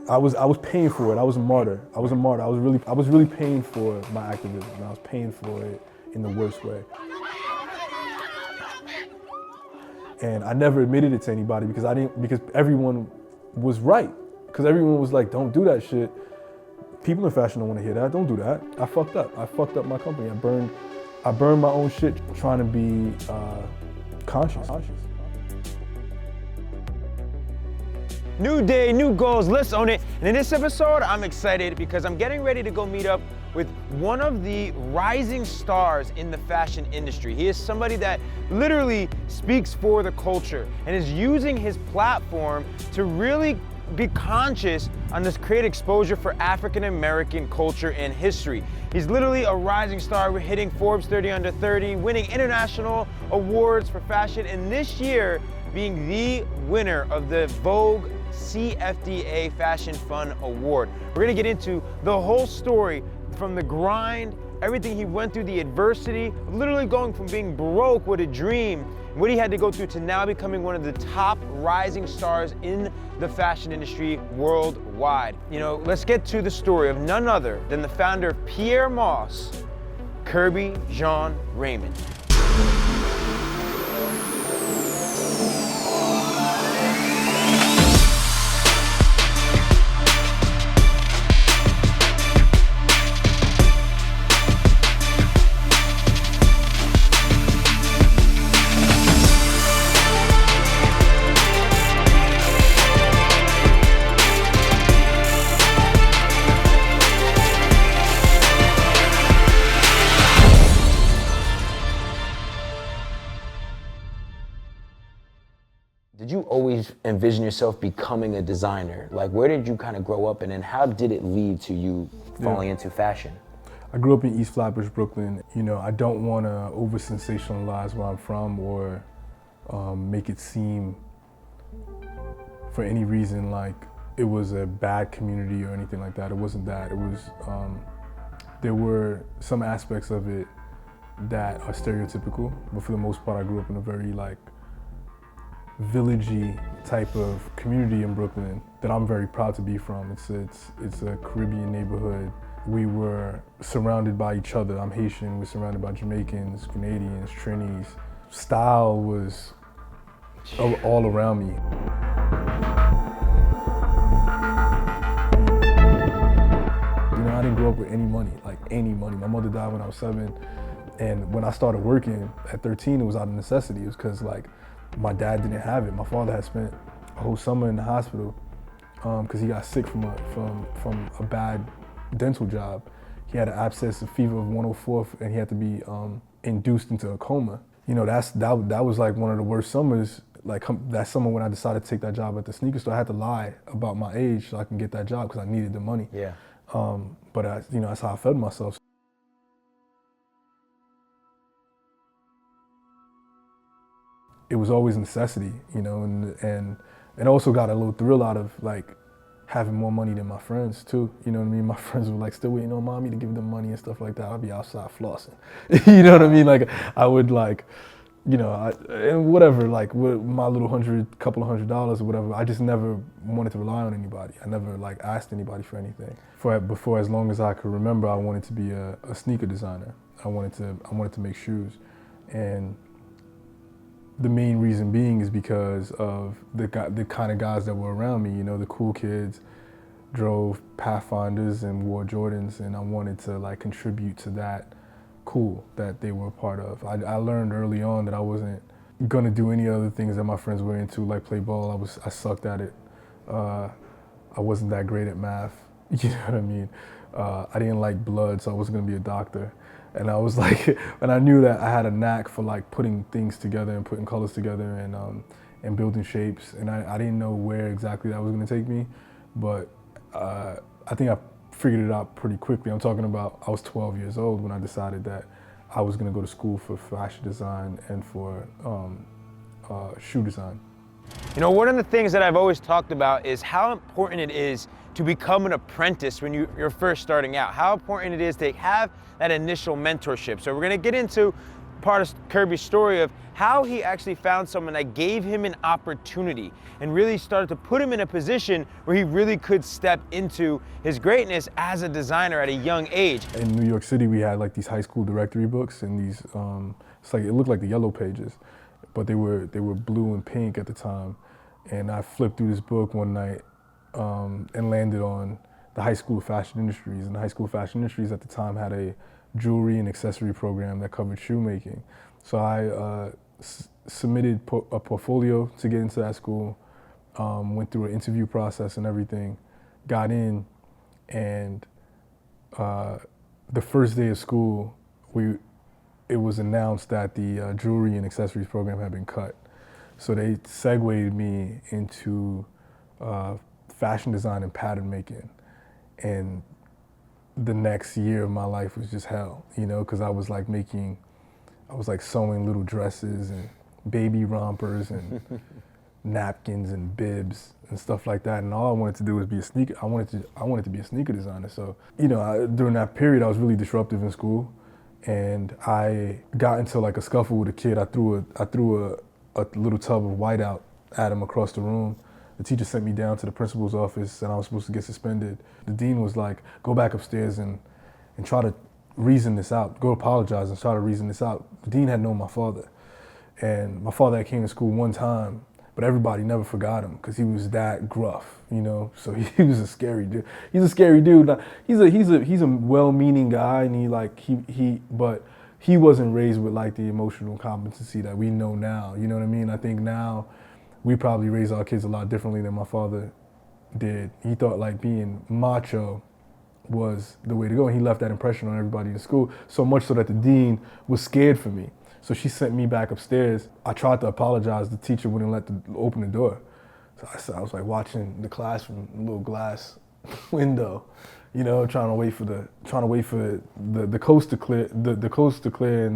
I was paying for it. I was a martyr. I was a martyr. I was really paying for my activism, and I was paying for it in the worst way. And I never admitted it to anybody because because everyone was right. Because everyone was like, don't do that shit. People in fashion don't want to hear that. Don't do that. I fucked up. I fucked up my company. I burned my own shit trying to be conscious. New day, new goals, let's own it. And in this episode, I'm excited because I'm getting ready to go meet up with one of the rising stars in the fashion industry. He is somebody that literally speaks for the culture and is using his platform to really be conscious on this create exposure for African American culture and history. He's literally a rising star. We're hitting Forbes 30 under 30, winning international awards for fashion, and this year being the winner of the Vogue CFDA Fashion Fun Award. We're gonna get into the whole story from the grind, everything he went through, the adversity, literally going from being broke with a dream, what he had to go through to now becoming one of the top rising stars in the fashion industry worldwide. You know, let's get to the story of none other than the founder of Pierre Moss, Kerby Jean-Raymond. Did you always envision yourself becoming a designer? Like, where did you kind of grow up in, and how did it lead to you falling into fashion? I grew up in East Flatbush, Brooklyn. You know, I don't want to over-sensationalize where I'm from or make it seem for any reason like it was a bad community or anything like that. It wasn't that. It was, there were some aspects of it that are stereotypical, but for the most part, I grew up in a very like villagey type of community in Brooklyn that I'm very proud to be from. It's a Caribbean neighborhood. We were surrounded by each other. I'm Haitian, we're surrounded by Jamaicans, Canadians, Trinis. Style was all around me. You know, I didn't grow up with any money, like any money. My mother died when I was 7, and when I started working at 13, it was out of necessity. It was because like my dad didn't have it. My father had spent a whole summer in the hospital because he got sick from a bad dental job. He had an abscess, a fever of 104, and he had to be induced into a coma. You know, that was like one of the worst summers. Like that summer when I decided to take that job at the sneaker store, I had to lie about my age so I can get that job because I needed the money. Yeah. But you know, that's how I fed myself. It was always a necessity, you know, and also got a little thrill out of like having more money than my friends too. You know what I mean? My friends were like still waiting on mommy to give them money and stuff like that. I'd be outside flossing. You know what I mean? Like I would like, you know, and whatever, like with my little couple of $100s or whatever. I just never wanted to rely on anybody. I never like asked anybody for anything. Before as long as I could remember, I wanted to be a sneaker designer. I wanted to make shoes, and the main reason being is because of the kind of guys that were around me. You know, the cool kids drove Pathfinders and wore Jordans, and I wanted to like contribute to that cool that they were a part of. I learned early on that I wasn't gonna do any other things that my friends were into, like play ball. I sucked at it. I wasn't that great at math. You know what I mean? I didn't like blood, so I wasn't gonna be a doctor. And I was like, and I knew that I had a knack for like putting things together and putting colors together and building shapes. And I didn't know where exactly that was gonna take me, but I think I figured it out pretty quickly. I'm talking about, I was 12 years old when I decided that I was gonna go to school for fashion design and for shoe design. You know, one of the things that I've always talked about is how important it is to become an apprentice when you're first starting out. How important it is to have that initial mentorship. So we're gonna get into part of Kerby's story of how he actually found someone that gave him an opportunity and really started to put him in a position where he really could step into his greatness as a designer at a young age. In New York City, we had like these high school directory books, and these, it's like, it looked like the Yellow Pages, but they were blue and pink at the time. And I flipped through this book one night and landed on the High School of Fashion Industries. And the High School of Fashion Industries at the time had a jewelry and accessory program that covered shoemaking. So I submitted a portfolio to get into that school, went through an interview process and everything, got in, and the first day of school, it was announced that the jewelry and accessories program had been cut. So they segued me into fashion design and pattern making. And the next year of my life was just hell, you know, because I was like sewing little dresses and baby rompers and napkins and bibs and stuff like that. And all I wanted to do was be a sneaker. I wanted to be a sneaker designer. So, you know, during that period, I was really disruptive in school, and I got into like a scuffle with a kid. I threw a little tub of whiteout at him across the room. The teacher sent me down to the principal's office, and I was supposed to get suspended. The dean was like, go back upstairs and try to reason this out. Go apologize and try to reason this out. The dean had known my father. And my father had came to school one time, but everybody never forgot him because he was that gruff, you know? So he was a scary dude. He's a scary dude. Now, he's a well-meaning guy, and but he wasn't raised with like the emotional competency that we know now. You know what I mean? I think now we probably raise our kids a lot differently than my father did. He thought like being macho was the way to go, and he left that impression on everybody in school, so much so that the dean was scared for me. So she sent me back upstairs. I tried to apologize. The teacher wouldn't open the door. So I was like watching the class from a little glass window, you know, trying to wait for the coast to clear, the coast to clear,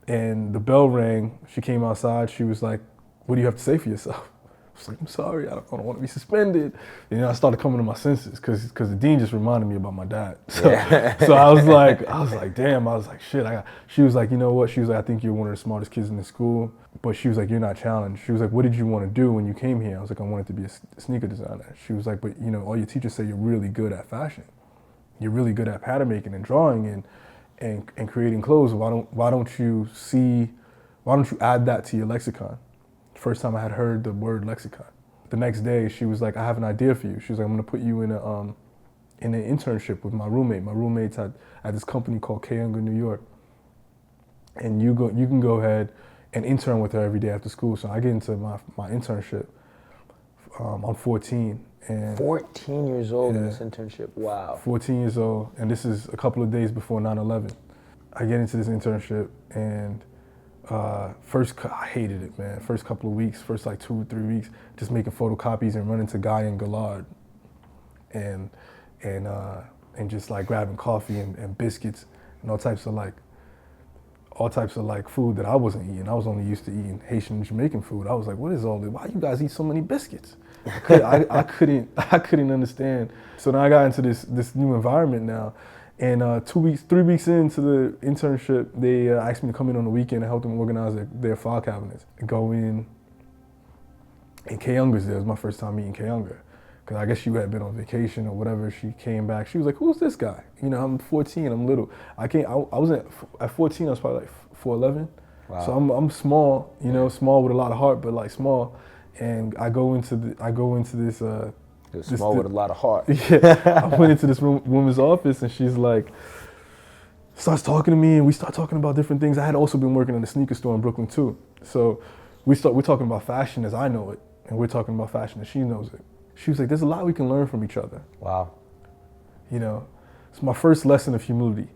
and the bell rang. She came outside. She was like, "What do you have to say for yourself?" I was like, "I'm sorry, I don't want to be suspended." And I started coming to my senses because the dean just reminded me about my dad. So, so I was like, damn. I was like, shit. She was like, you know what? She was like, I think you're one of the smartest kids in the school. But she was like, you're not challenged. She was like, what did you want to do when you came here? I was like, I wanted to be a sneaker designer. She was like, but you know, all your teachers say you're really good at fashion. You're really good at pattern making and drawing and creating clothes. Why don't you add that to your lexicon? First time I had heard the word lexicon. The next day, she was like, I have an idea for you. She was like, I'm gonna put you in an internship with my roommate. My roommate's at this company called Kayunga, New York. And you can go ahead and intern with her every day after school. So I get into my internship. I'm 14. And 14 years old in this internship, wow. 14 years old, and this is a couple of days before 9/11. I get into this internship, and I hated it, man. First couple of weeks, first like 2 or 3 weeks, just making photocopies and running to Guy and Gillard, and just like grabbing coffee and biscuits and all types of like food that I wasn't eating. I was only used to eating Haitian and Jamaican food. I was like, what is all this? Why you guys eat so many biscuits? I couldn't understand. So then I got into this new environment now. And 3 weeks into the internship, they asked me to come in on the weekend and help them organize their file cabinets. Go in, and Kayunga's there. It was my first time meeting Kayunga. Because I guess she had been on vacation or whatever. She came back. She was like, who's this guy? You know, I'm 14, I'm little. At 14, I was probably like 4'11". Wow. So I'm small, you know, small with a lot of heart, but like small. And I go into this, small with a lot of heart. Yeah, I went into this woman's office, and she's like, starts talking to me, and we start talking about different things. I had also been working in a sneaker store in Brooklyn too. So we're talking about fashion as I know it, and we're talking about fashion as she knows it. She was like, there's a lot we can learn from each other. Wow. You know, it's my first lesson of humility.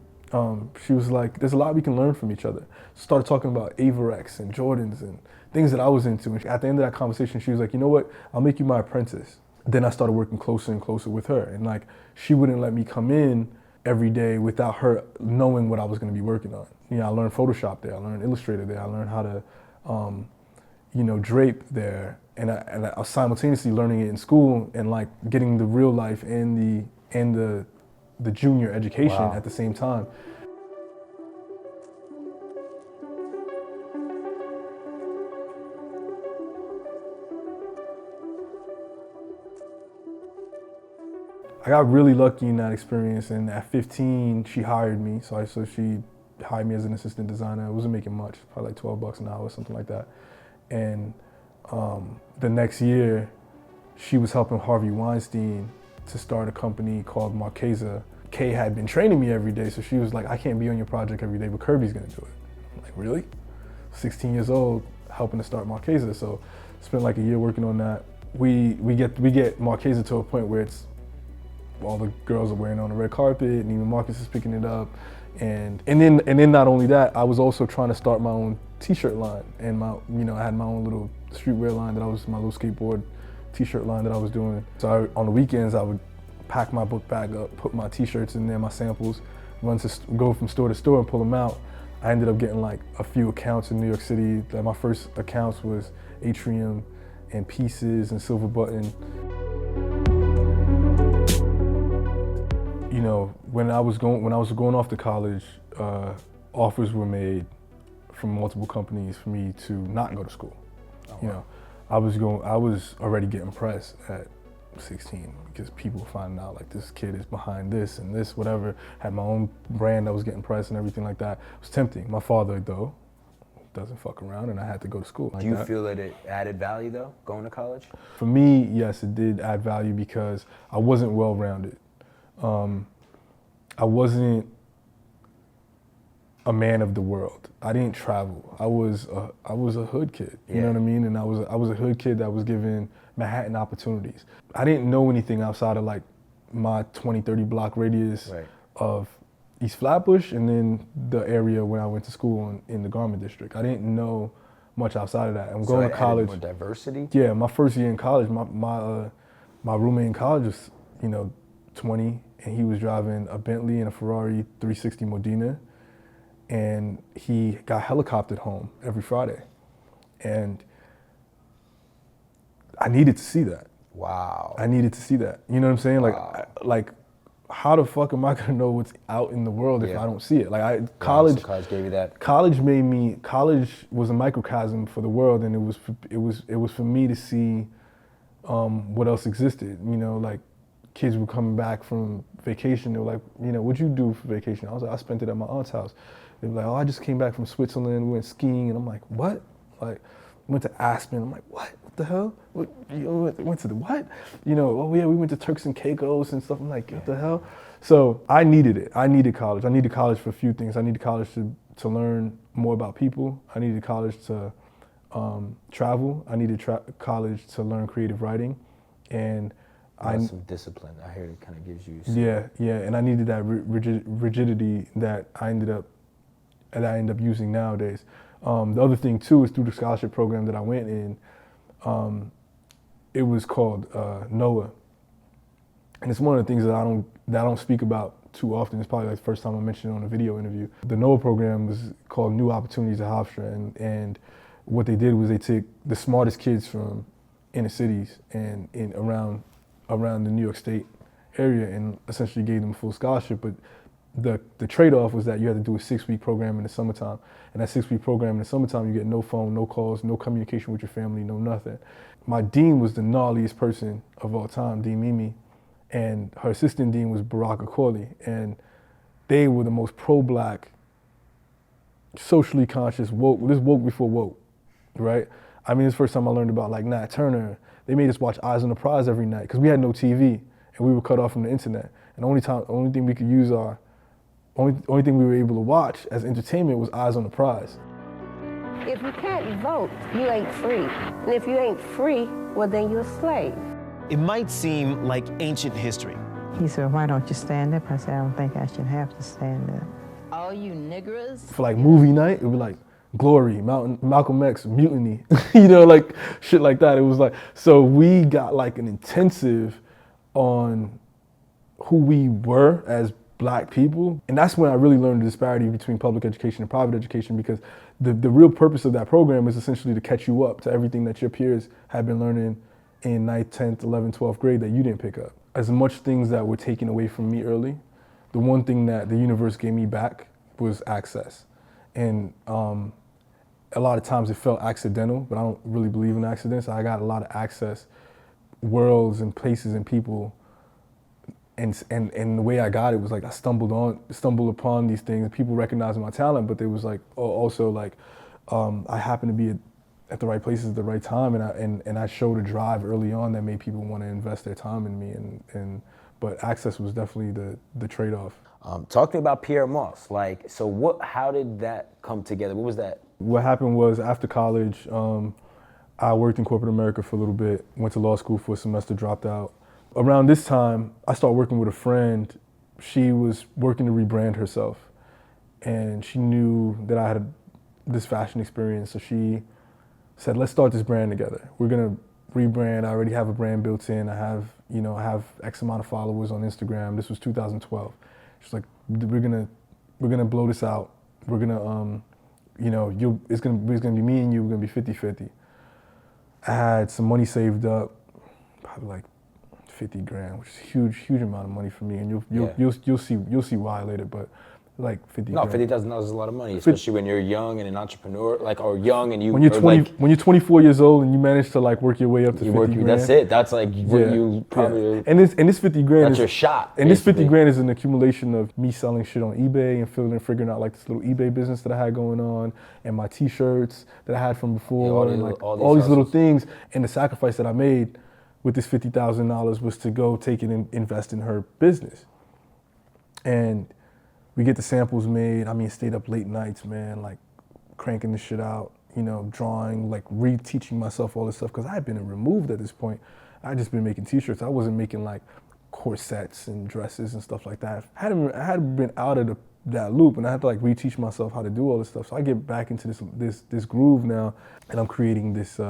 She was like, there's a lot we can learn from each other. Started talking about Averex and Jordans and things that I was into. And at the end of that conversation, she was like, you know what? I'll make you my apprentice. Then I started working closer and closer with her. And like, she wouldn't let me come in every day without her knowing what I was gonna be working on. You know, I learned Photoshop there, I learned Illustrator there, I learned how to, drape there. And I was simultaneously learning it in school and like getting the real life and the junior education at the same time. I got really lucky in that experience, and at 15, she hired me. So she hired me as an assistant designer. I wasn't making much, probably like $12 an hour or something like that. And the next year, she was helping Harvey Weinstein to start a company called Marchesa. Kay had been training me every day, so she was like, I can't be on your project every day, but Kerby's gonna do it. I'm like, really? 16 years old, helping to start Marchesa. So spent like a year working on that. We get Marchesa to a point where it's all the girls are wearing it on the red carpet, and even Marcus is picking it up. And then not only that, I was also trying to start my own t-shirt line, and I had my own little streetwear line my little skateboard t-shirt line that I was doing. So on the weekends, I would pack my book bag up, put my t-shirts in there, my samples, go from store to store and pull them out. I ended up getting like a few accounts in New York City. Like my first accounts was Atrium and Pieces and Silver Button. You know, when I was going off to college, offers were made from multiple companies for me to not go to school. Oh, wow. You know, I was already getting pressed at 16 because people were finding out like this kid is behind this and this, whatever. Had my own brand that was getting pressed and everything like that. It was tempting. My father, though, doesn't fuck around, and I had to go to school. Do you feel that it added value, though, going to college? For me, yes, it did add value because I wasn't well-rounded. I wasn't a man of the world. I didn't travel. I was a hood kid. You know what I mean? And I was a hood kid that was given Manhattan opportunities. I didn't know anything outside of like my 20, 30 block radius of East Flatbush, and then the area where I went to school in the Garment District. I didn't know much outside of that. I'm going to college. More diversity? Yeah, my first year in college, my roommate in college was 20, and he was driving a Bentley and a Ferrari 360 Modena, and he got helicoptered home every Friday, and I needed to see that. Wow. I needed to see that. You know what I'm saying? Wow. Like, how the fuck am I gonna know what's out in the world if I don't see it? Like, college gave you that. College was a microcosm for the world, and it was for me to see what else existed. You know, like kids were coming back from vacation. They were like, what'd you do for vacation? I was like, I spent it at my aunt's house. They were like, oh, I just came back from Switzerland. We went skiing, and I'm like, what? Like, went to Aspen. I'm like, what? What the hell? Went to the what? Oh yeah, we went to Turks and Caicos and stuff. I'm like, what the hell? So I needed it. I needed college. I needed college for a few things. I needed college to learn more about people. I needed college to travel. I needed college to learn creative writing, and some discipline. I heard it kind of gives you. Yeah, and I needed that rigidity that I end up using nowadays. The other thing too is through the scholarship program that I went in, it was called NOAA, and it's one of the things that I don't speak about too often. It's probably like the first time I mentioned it on a video interview. The NOAA program was called New Opportunities at Hofstra, and what they did was they took the smartest kids from inner cities and around the New York State area and essentially gave them a full scholarship. But the trade-off was that you had to do a 6-week program in the summertime. And that 6-week program in the summertime, you get no phone, no calls, no communication with your family, no nothing. My dean was the gnarliest person of all time, Dean Mimi, and her assistant dean was Baraka Corley. And they were the most pro-black, socially conscious, woke before woke, right? I mean, it's the first time I learned about like Nat Turner. They made us watch Eyes on the Prize every night because we had no TV and we were cut off from the internet. And the only thing we could use only thing we were able to watch as entertainment was Eyes on the Prize. If you can't vote, you ain't free. And if you ain't free, well then you're a slave. It might seem like ancient history. He said, why don't you stand up? I said, I don't think I should have to stand up. All you niggers. For like movie night, it would be like Glory, Malcolm X, Mutiny, like shit like that. It was like, so we got like an intensive on who we were as Black people. And that's when I really learned the disparity between public education and private education, because the real purpose of that program is essentially to catch you up to everything that your peers had been learning in 9th, 10th, 11th, 12th grade that you didn't pick up. As much things that were taken away from me early, the one thing that the universe gave me back was access. And a lot of times it felt accidental, but I don't really believe in accidents. I got a lot of access, worlds and places and people, and the way I got it was like I stumbled upon these things, people recognizing my talent, but it was like also like I happened to be at the right places at the right time, and I showed a drive early on that made people want to invest their time in me, but access was definitely the trade-off. Talk to me about Pierre Moss. Like, so how did that come together? What was that? What happened was after college, I worked in corporate America for a little bit, went to law school for a semester, dropped out. Around this time, I started working with a friend. She was working to rebrand herself, and she knew that I had this fashion experience, so she said, let's start this brand together. We're gonna rebrand. I already have a brand built in. I have X amount of followers on Instagram. This was 2012. She's like, we're gonna blow this out. We're gonna, it's gonna be me and you. We're gonna be 50-50. I had some money saved up, probably like 50 grand, which is a huge amount of money for me. And you'll see why later, but like 50 No, grand. $50,000 is a lot of money, especially when you're young and an entrepreneur, or young and you. When you're 24 years old and you manage to like work your way up to 50 grand. That's it. That's like what you probably. Yeah. And this 50 grand That's is your shot. And this 50 grand is an accumulation of me selling shit on eBay and figuring out like this little eBay business that I had going on, and my T-shirts that I had from before, and like all these little things. And the sacrifice that I made with this $50,000 was to go take it and invest in her business. And we get the samples made. I mean, stayed up late nights, man, like cranking this shit out, drawing, like reteaching myself all this stuff, because I had been removed at this point. I had just been making T-shirts. I wasn't making like corsets and dresses and stuff like that. I had been out of that loop, and I had to like reteach myself how to do all this stuff. So I get back into this groove now, and I'm creating this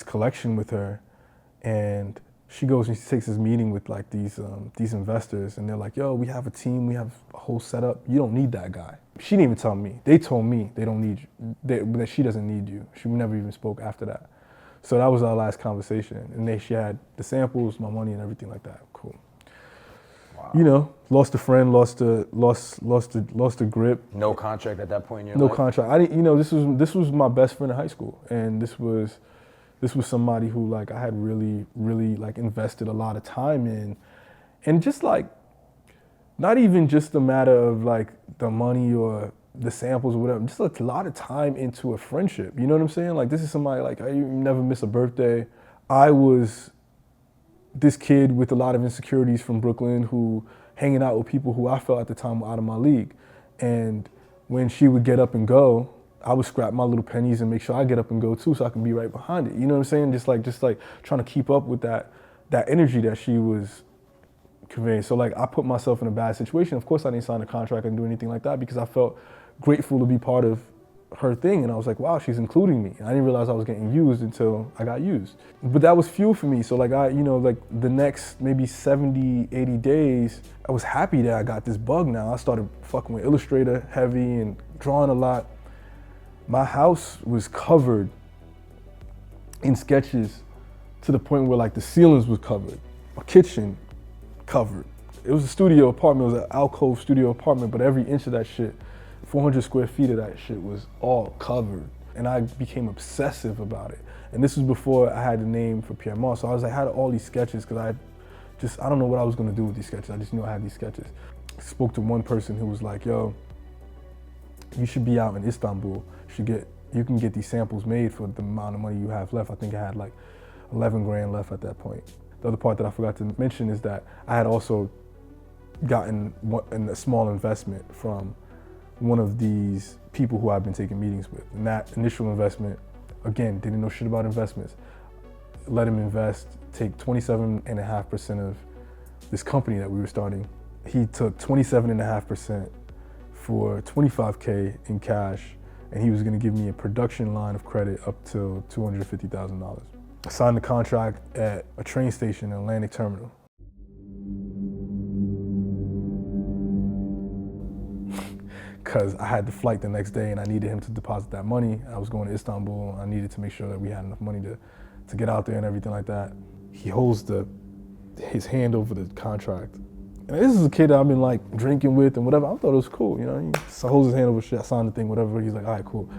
collection with her, and she goes and she takes this meeting with like these investors, and they're like, yo, we have a team, we have a whole setup. You don't need that guy. She didn't even tell me. They told me they don't need you, that she doesn't need you. She never even spoke after that. So that was our last conversation. And she had the samples, my money, and everything like that. Cool. Wow. Lost a friend, lost the grip. No contract at that point in your life? life? No contract. I didn't, this was my best friend in high school, and this was somebody who like I had really like invested a lot of time in, and just like not even just a matter of like the money or the samples or whatever, just like a lot of time into a friendship. You know what I'm saying? Like this is somebody like I never miss a birthday. I was this kid with a lot of insecurities from Brooklyn who hanging out with people who I felt at the time were out of my league, and when she would get up and go, I would scrap my little pennies and make sure I get up and go too, so I can be right behind it. You know what I'm saying? Just like trying to keep up with that energy that she was conveying. So like I put myself in a bad situation. Of course I didn't sign a contract and do anything like that, because I felt grateful to be part of her thing. And I was like, wow, she's including me. And I didn't realize I was getting used until I got used. But that was fuel for me. So like like the next maybe 70, 80 days, I was happy that I got this bug now. I started fucking with Illustrator heavy and drawing a lot. My house was covered in sketches to the point where like the ceilings was covered, my kitchen covered. It was a studio apartment, it was an alcove studio apartment, but every inch of that shit, 400 square feet of that shit was all covered. And I became obsessive about it. And this was before I had the name for Pierre Moss. So I was like, I had all these sketches because I don't know what I was gonna do with these sketches. I just knew I had these sketches. I spoke to one person who was like, yo, you should be out in Istanbul. You can get these samples made for the amount of money you have left. I think I had like 11 grand left at that point. The other part that I forgot to mention is that I had also gotten a small investment from one of these people who I've been taking meetings with. And that initial investment, again, didn't know shit about investments. Let him invest, take 27.5% of this company that we were starting. He took 27.5% for $25K in cash, and he was gonna give me a production line of credit up to $250,000. I signed the contract at a train station in Atlantic Terminal. Because I had the flight the next day and I needed him to deposit that money. I was going to Istanbul. I needed to make sure that we had enough money to get out there and everything like that. He holds his hand over the contract. And this is a kid that I've been like drinking with and whatever. I thought it was cool, you know. He holds his hand over shit, I signed the thing, whatever. He's like, all right, cool.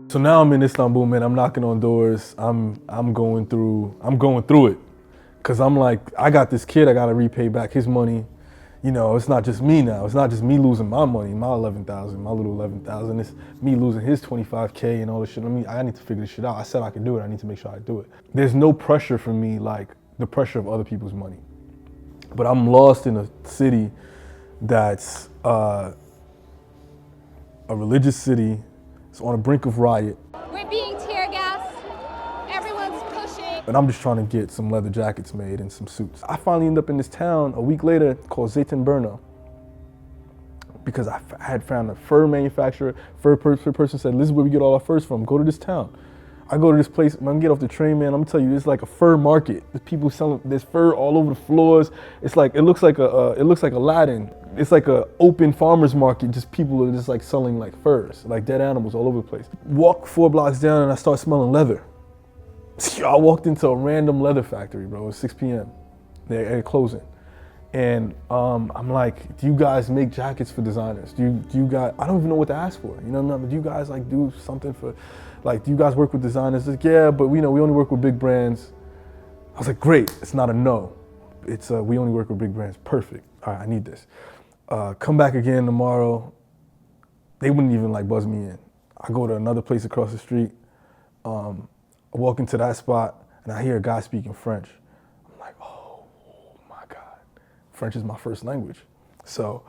So now I'm in Istanbul, man. I'm knocking on doors. I'm going through it. Cause I'm like, I got this kid, I gotta repay back his money. You know, it's not just me now. It's not just me losing my money, my 11,000, my little 11,000. It's me losing his 25K and all this shit. I mean, I need to figure this shit out. I said I could do it. I need to make sure I do it. There's no pressure for me like the pressure of other people's money. But I'm lost in a city that's a religious city. It's on the brink of riot. We're being tear gassed. Everyone's pushing. And I'm just trying to get some leather jackets made and some suits. I finally end up in this town a week later called Zeytinburnu because I had found a fur manufacturer. Fur person said, this is where we get all our furs from. Go to this town. I go to this place, when I get off the train, man, I'm gonna tell you, it's like a fur market. There's people selling, there's fur all over the floors. It's like, it looks like Aladdin. It's like a open farmer's market, just people are just like selling like furs, like dead animals all over the place. Walk 4 blocks down and I start smelling leather. I walked into a random leather factory, bro. It was 6 p.m. They're closing. And I'm like, do you guys make jackets for designers? Do you guys, I don't even know what to ask for. You know, do you guys like do something for, like, do you guys work with designers? Like, yeah, but we only work with big brands. I was like, great, it's not a no. It's we only work with big brands, perfect. All right, I need this. Come back again tomorrow. They wouldn't even like buzz me in. I go to another place across the street. I walk into that spot and I hear a guy speaking French. I'm like, oh my God. French is my first language. So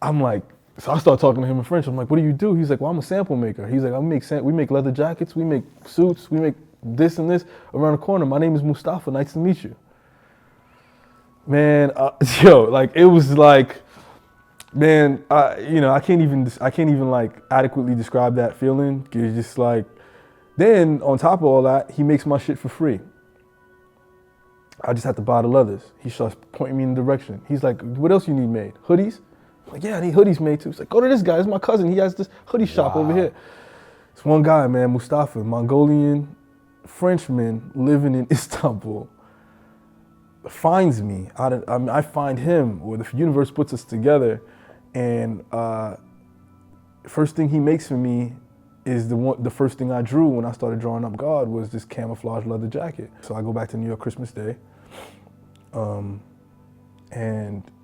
I'm like, so I start talking to him in French. I'm like, what do you do? He's like, well, I'm a sample maker. He's like, we make leather jackets, we make suits, we make this and this around the corner. My name is Mustafa, nice to meet you. Man, like it was like, man, I can't even like adequately describe that feeling. It's just like, then on top of all that, he makes my shit for free. I just have to buy the leathers. He starts pointing me in the direction. He's like, what else you need made? Hoodies? I'm like, yeah, I need hoodies made too. He's like, go to this guy, it's my cousin. He has this hoodie shop over here. It's one guy, man, Mustafa, Mongolian Frenchman living in Istanbul, finds me. I find him, or the universe puts us together, and first thing he makes for me is the first thing I drew when I started drawing up God was this camouflage leather jacket. So I go back to New York Christmas Day, and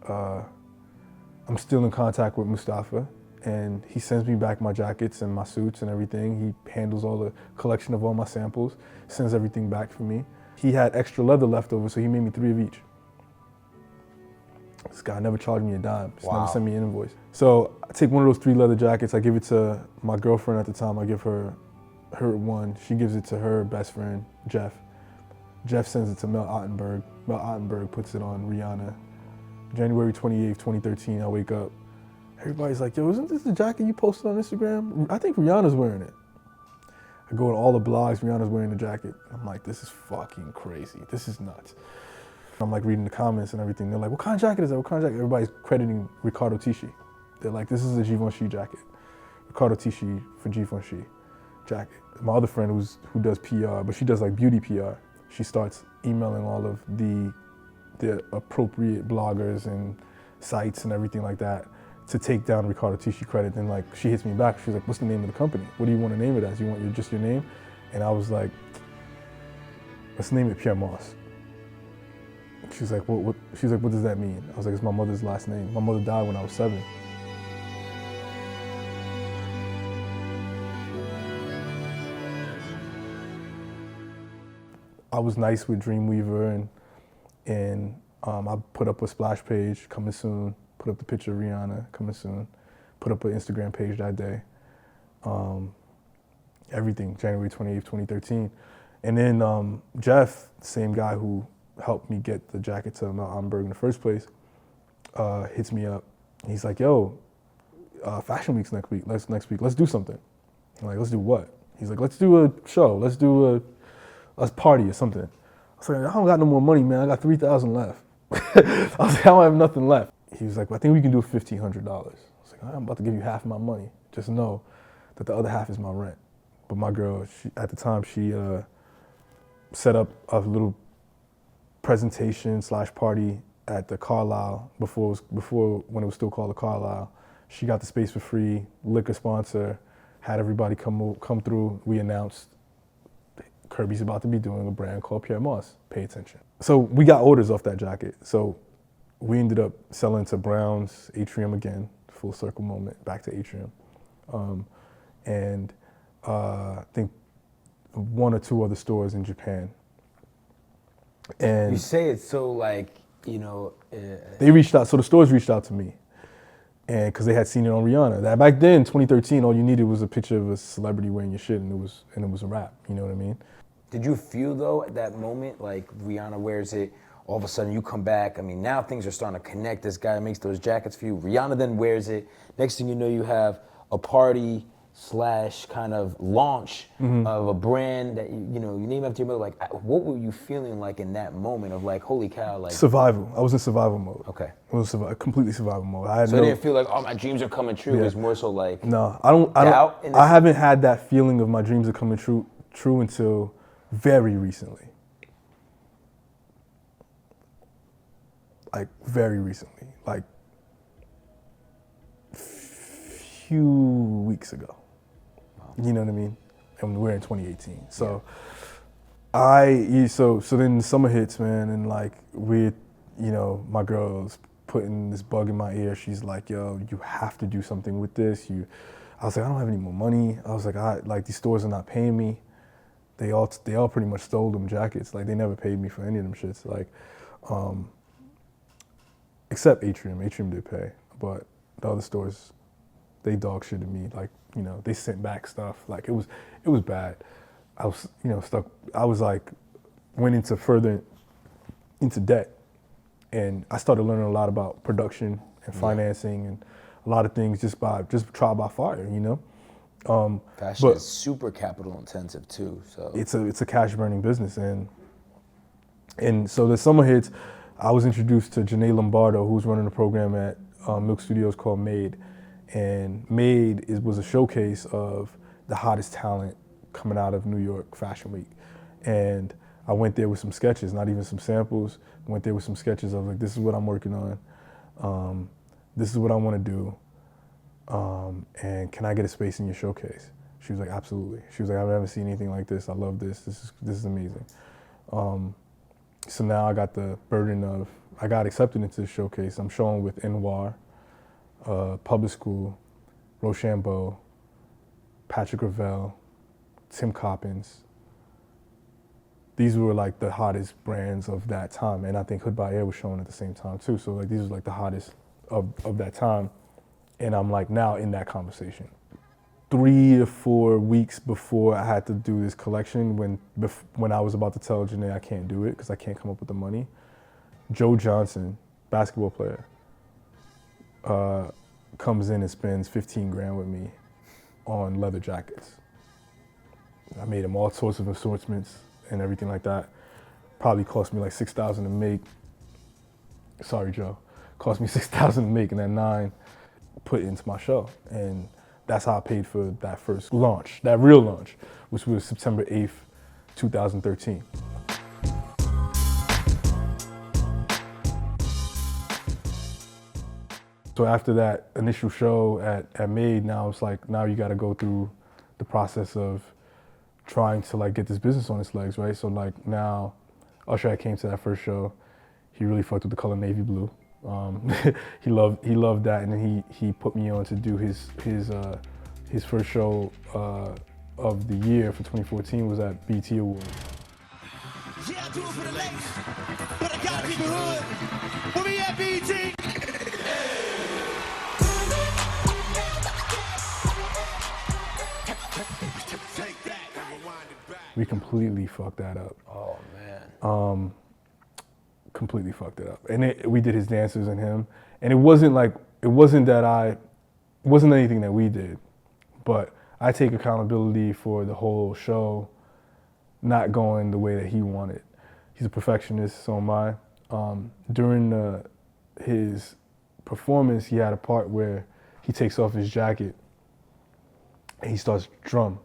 I'm still in contact with Mustafa, and he sends me back my jackets and my suits and everything. He handles all the collection of all my samples, sends everything back for me. He had extra leather left over, so he made me 3 of each. This guy never charged me a dime, just never sent me an invoice. So I take one of those 3 leather jackets, I give it to my girlfriend at the time, I give her one, she gives it to her best friend, Jeff. Jeff sends it to Mel Ottenberg. Mel Ottenberg puts it on Rihanna. January 28th, 2013, I wake up. Everybody's like, yo, isn't this the jacket you posted on Instagram? I think Rihanna's wearing it. I go to all the blogs, Rihanna's wearing the jacket. I'm like, this is fucking crazy. This is nuts. I'm like reading the comments and everything. They're like, what kind of jacket is that? What kind of jacket? Everybody's crediting Riccardo Tisci. They're like, this is a Givenchy jacket. Riccardo Tisci for Givenchy jacket. My other friend who does PR, but she does like beauty PR. She starts emailing all of the appropriate bloggers and sites and everything like that to take down Riccardo Tisci credit. Then like she hits me back. She's like, what's the name of the company? What do you want to name it as? You want just your name? And I was like, let's name it Pierre Moss. She's like, what does that mean? I was like, it's my mother's last name. My mother died when I was 7. I was nice with Dreamweaver and I put up a splash page, coming soon, put up the picture of Rihanna, coming soon, put up an Instagram page that day. Everything, January 28th, 2013. And then Jeff, the same guy who helped me get the jacket to Mel Ottenberg in the first place, hits me up. He's like, yo, Fashion Week's next week, let's do something. I'm like, let's do what? He's like, let's do a show, let's do a party or something. I was like, I don't got no more money, man, I got 3,000 left. I was like, I don't have nothing left. He was like, well, I think we can do $1,500. I was like, I'm about to give you half of my money. Just know that the other half is my rent. But my girl, at the time, she set up a little presentation / party at the Carlisle before when it was still called the Carlisle. She got the space for free, liquor sponsor, had everybody come through. We announced Kerby's about to be doing a brand called Pierre Moss. Pay attention. So we got orders off that jacket. So we ended up selling to Brown's, Atrium again, full circle moment, back to Atrium. I think 1 or 2 other stores in Japan. And You say it so like, you know. they reached out, so the stores reached out to me. And because they had seen it on Rihanna. That back then, 2013, all you needed was a picture of a celebrity wearing your shit and it was a wrap, you know what I mean? Did you feel though at that moment, like Rihanna wears it, all of a sudden you come back, I mean now things are starting to connect, this guy makes those jackets for you, Rihanna then wears it, next thing you know you have a party / kind of launch of a brand that you know, you name after your mother, like what were you feeling like in that moment of like, holy cow, like. Survival, I was in survival mode. Okay. It was completely survival mode. I had So it didn't feel like, oh, my dreams are coming true, it was more so like. No, doubt in I haven't had that feeling of my dreams are coming true until very recently. Like very recently, like few weeks ago. You know what I mean? And we're in 2018. So so then the summer hits, man, and like you know, my girl's putting this bug in my ear. She's like, yo, you have to do something with this. I was like, I don't have any more money. I was like, these stores are not paying me. They all pretty much stole them jackets. Like they never paid me for any of them shits. Like, except Atrium. Atrium did pay, but the other stores, they dog shitted me. Like, you know, they sent back stuff. Like it was bad. I was, you know, stuck. I was like, went into debt, and I started learning a lot about production and financing and a lot of things just trial by fire, you know. Fashion is super capital intensive too, so. It's a cash burning business, and so the summer hits. I was introduced to Janae Lombardo, who's running a program at Milk Studios called Made. And Made was a showcase of the hottest talent coming out of New York Fashion Week. And I went there with some sketches, not even some samples. I went there with some sketches of like, this is what I'm working on. This is what I want to do. And can I get a space in your showcase? She was like, absolutely. She was like, I've never seen anything like this. I love this. This is amazing. So now I got the burden of, I got accepted into the showcase. I'm showing with Noir, Public School, Rochambeau, Patrick Ravel, Tim Coppins. These were like the hottest brands of that time. And I think Hood by Air was showing at the same time too. So like these were like the hottest of that time. And I'm like now in that conversation. 3 to 4 weeks before I had to do this collection, when I was about to tell Janae I can't do it because I can't come up with the money, Joe Johnson, basketball player, comes in and spends 15 grand with me on leather jackets. I made him all sorts of assortments and everything like that. Probably cost me like $6,000 to make. Sorry, Joe. Cost me $6,000 to make, and then 9 put into my show. And that's how I paid for that first launch, that real launch, which was September 8th, 2013. So after that initial show at Made, now it's like, now you gotta go through the process of trying to like get this business on its legs, right? So like now, Usher came to that first show. He really fucked with the color navy blue. He loved that, and then he put me on to do his first show of the year for 2014 was at BET Awards. Yeah, I do it for the ladies, but I gotta keep it hood. When we at BET. We completely fucked that up. Oh man. Completely fucked it up. And we did his dancers and him. And it wasn't anything that we did, but I take accountability for the whole show not going the way that he wanted. He's a perfectionist, so am I. During his performance, he had a part where he takes off his jacket and he starts to drum.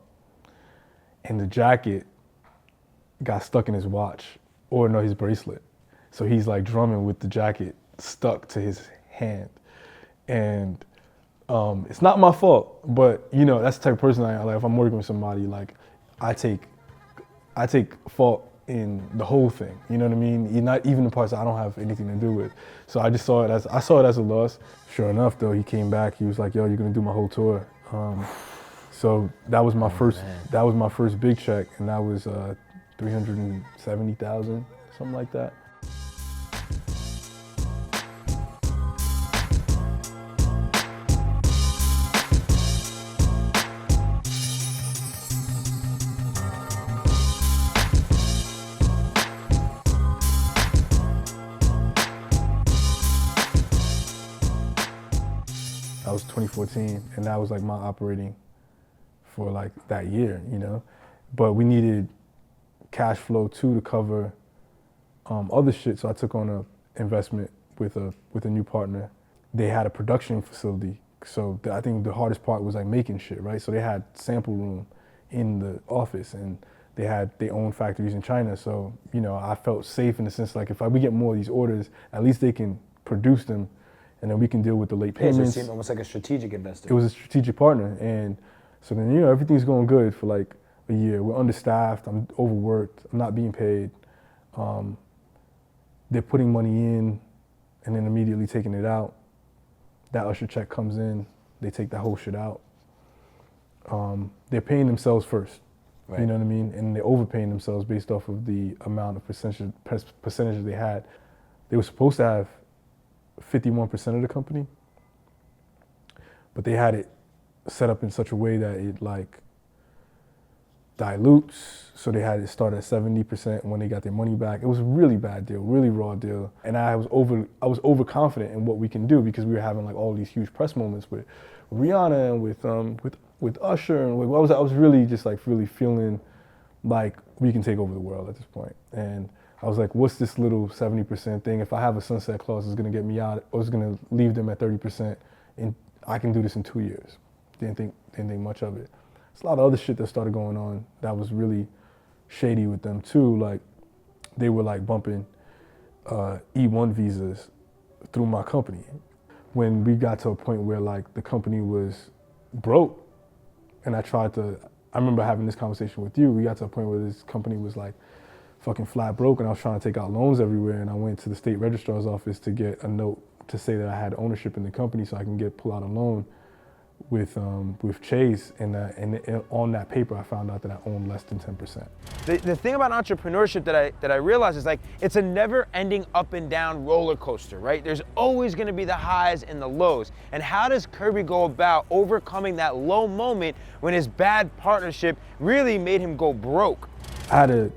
And the jacket got stuck in his watch, or no, his bracelet. So he's like drumming with the jacket stuck to his hand. And It's not my fault, but you know, that's the type of person I am. Like if I'm working with somebody, like I take fault in the whole thing. You know what I mean? You're not even the parts that I don't have anything to do with. So I just saw it as a loss. Sure enough, though, he came back. He was like, "Yo, you're gonna do my whole tour." So that was my first. Man. That was my first big check, and that was $370,000, something like that. That was 2014, and that was like my operating for like that year, you know. But we needed cash flow too to cover other shit, so I took on a investment with a new partner. They had a production facility, so I think the hardest part was like making shit, right? So they had sample room in the office, and they had their own factories in China. So you know, I felt safe in the sense like if we get more of these orders, at least they can produce them, and then we can deal with the late payments. So it seemed almost like a strategic investor. It was a strategic partner, and so then you know everything's going good for like a year. We're understaffed. I'm overworked. I'm not being paid. They're putting money in, and then immediately taking it out. That usher check comes in. They take that whole shit out. They're paying themselves first. Right. You know what I mean? And they're overpaying themselves based off of the amount of percentages they had. They were supposed to have 51% of the company, but they had it set up in such a way that it like dilutes, so they had it start at 70% when they got their money back. It was a really bad deal, really raw deal, and I was overconfident in what we can do because we were having like all these huge press moments with Rihanna and with Usher, and I was really just like really feeling like we can take over the world at this point. And I was like, what's this little 70% thing? If I have a sunset clause, it's gonna get me out, or it's gonna leave them at 30%, and I can do this in 2 years. Didn't think much of it. There's a lot of other shit that started going on that was really shady with them too. Like they were like bumping E1 visas through my company. When we got to a point where like the company was broke, and I remember having this conversation with you. We got to a point where this company was like fucking flat broke, and I was trying to take out loans everywhere, and I went to the state registrar's office to get a note to say that I had ownership in the company so I can pull out a loan with Chase, and on that paper I found out that I owned less than 10%. The thing about entrepreneurship that I realized is like it's a never-ending up and down roller coaster, right? There's always going to be the highs and the lows. And how does Kerby go about overcoming that low moment when his bad partnership really made him go broke? I had an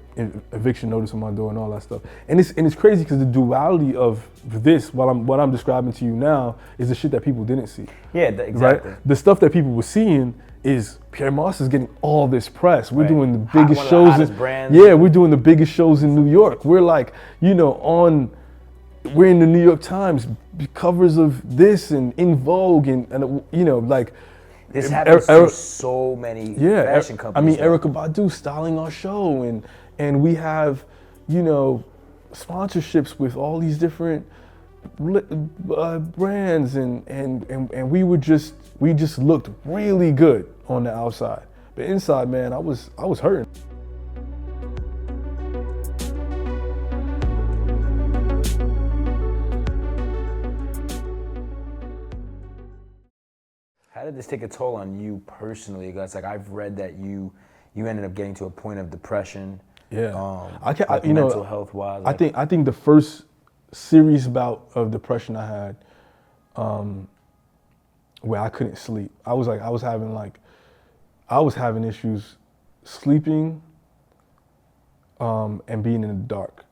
eviction notice on my door and all that stuff, and it's crazy because the duality of this, what I'm describing to you now, is the shit that people didn't see. Yeah, exactly. Right? The stuff that people were seeing is Pierre Moss is getting all this press. We're doing the biggest one of the shows. hottest brands. Yeah, we're doing the biggest shows in New York. We're like, you know, we're in the New York Times, covers of this and In Vogue, and you know, like. This happens to so many fashion companies. I mean, Erykah Badu styling our show, and we have, you know, sponsorships with all these different brands, and we just looked really good on the outside, but inside, man, I was hurting. How did this take a toll on you personally? Guys, like I've read that you ended up getting to a point of depression. Yeah, mental health wise. I think the first serious bout of depression I had, where I couldn't sleep. I was having issues sleeping, and being in the dark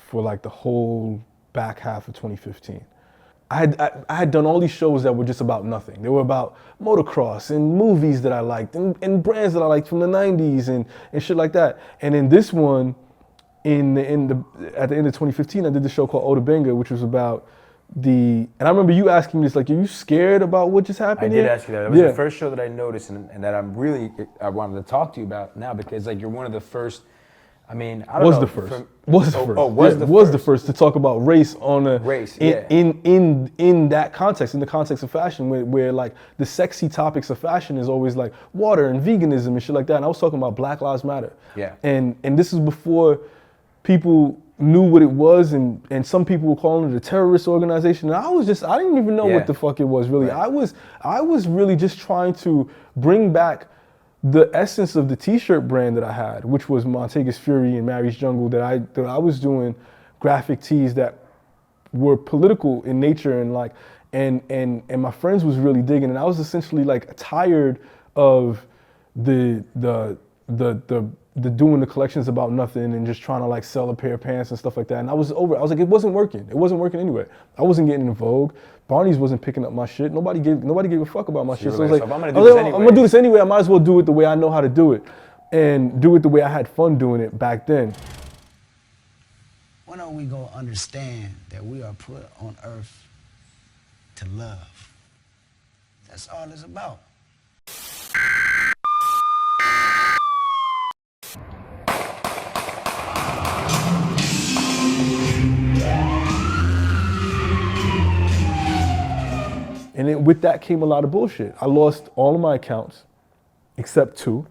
for like the whole back half of 2015. I had done all these shows that were just about nothing. They were about motocross and movies that I liked and brands that I liked from the 90s and shit like that. And in this one, at the end of 2015, I did this show called Oda Benga, which was about and I remember you asking me this, like, are you scared about what just happened I did here? ask you that. It was the first show that I noticed and that I wanted to talk to you about now, because like you're one of the first I mean, I don't was know. the first. Was the first. Was the first to talk about race on a race. In that context, in the context of fashion, where like the sexy topics of fashion is always like water and veganism and shit like that. And I was talking about Black Lives Matter. Yeah. And this is before people knew what it was, and some people were calling it a terrorist organization. And I didn't even know what the fuck it was really. Right. I was really just trying to bring back the essence of the T-shirt brand that I had, which was Montega's Fury and Mary's Jungle, that I was doing graphic tees that were political in nature, and like and my friends was really digging, and I was essentially like tired of the doing the collections about nothing and just trying to like sell a pair of pants and stuff like that. And I was over it. I was like, it wasn't working. It wasn't working anyway. I wasn't getting in Vogue. Barney's wasn't picking up my shit. Nobody gave a fuck about my shit. So I was like, I'm gonna do this anyway. I might as well do it the way I know how to do it, and do it the way I had fun doing it back then. When are we gonna understand that we are put on earth to love? That's all it's about. And then with that came a lot of bullshit. I lost all of my accounts, except 2,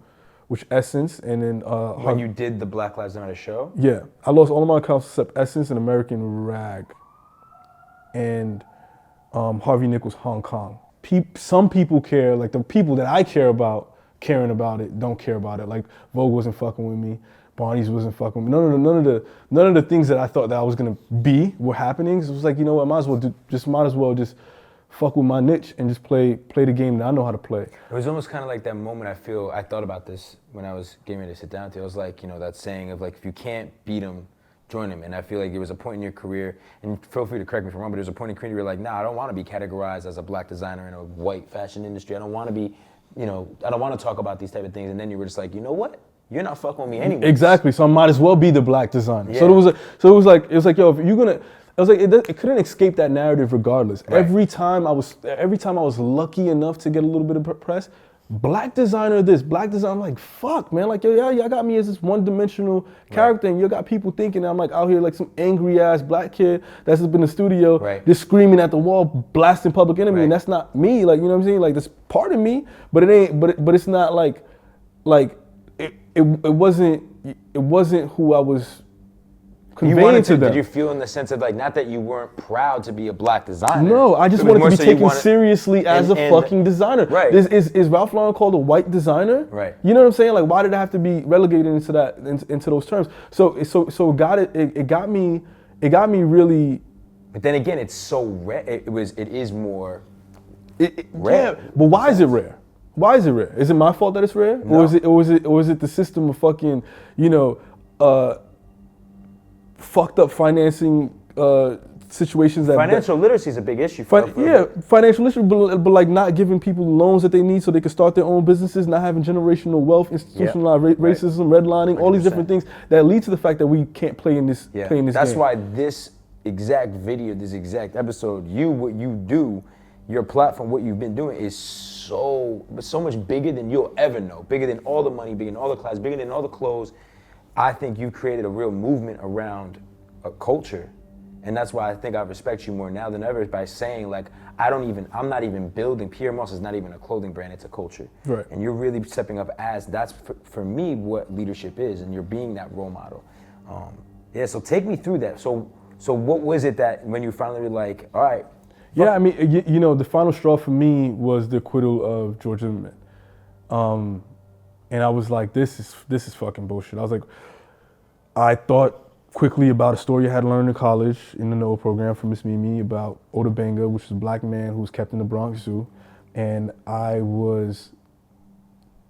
which Essence and then when you did the Black Lives Matter show? Yeah, I lost all of my accounts except Essence and American Rag, and Harvey Nichols Hong Kong. Some people care, like the people that I care about caring about it don't care about it. Like Vogue wasn't fucking with me, Barney's wasn't fucking with me. None of the things that I thought that I was gonna be were happening. So it was like, you know what, might as well just fuck with my niche and just play the game that I know how to play. It was almost kind of like that moment I thought about this when I was getting ready to sit down with you. I was like, you know, that saying of like, if you can't beat them, join them. And I feel like there was a point in your career, and feel free to correct me if I'm wrong, but there was a point in your career where you're like, nah, I don't want to be categorized as a black designer in a white fashion industry. I don't want to be, you know, I don't want to talk about these type of things. And then you were just like, you know what? You're not fucking with me anyway. Exactly. So I might as well be the black designer. Yeah. So it was like, yo, if you're gonna, I was like, it couldn't escape that narrative regardless. Right. Every time I was lucky enough to get a little bit of press, black designer this, black designer, I'm like, fuck, man, like, yo, y'all got me as this one-dimensional character, and you got people thinking I'm like out here like some angry-ass black kid that's up in the studio, just screaming at the wall, blasting Public Enemy, and that's not me, like, you know what I'm saying? Like, that's part of me, but it ain't, but it's not like it wasn't who I was conveying to them. Did you feel in the sense of like, not that you weren't proud to be a black designer? No, I just wanted to be taken seriously as a fucking designer. Right. Is Ralph Lauren called a white designer? Right. You know what I'm saying? Like, why did I have to be relegated into that, into those terms? So it got me really. But then again, it's so rare. It is more rare. Yeah, but why is it rare? Why is it rare? Is it my fault that it's rare, no. or is it the system of fucking, you know, fucked up financing situations that financial literacy is a big issue. Financial literacy, but like not giving people the loans that they need so they can start their own businesses, not having generational wealth, institutionalized racism, redlining, all these different things that lead to the fact that we can't play in this. Play in this That's game. why this exact video, this exact episode, what you do, your platform, what you've been doing is so much bigger than you'll ever know. Bigger than all the money, bigger than all the clothes, bigger than all the clothes. I think you created a real movement around a culture. And that's why I think I respect you more now than ever, by saying like, I'm not even building, Pierre Moss is not even a clothing brand, it's a culture. Right. And you're really stepping up as, that's for me what leadership is, and you're being that role model. So take me through that. So what was it that when you finally were like, all right. Yeah, I mean, you know, the final straw for me was the acquittal of George Zimmerman. And I was like, this is fucking bullshit. I was like, I thought quickly about a story I had learned in college in the NOAA program from Miss Mimi about Oda Benga, which is a black man who was kept in the Bronx Zoo. And I was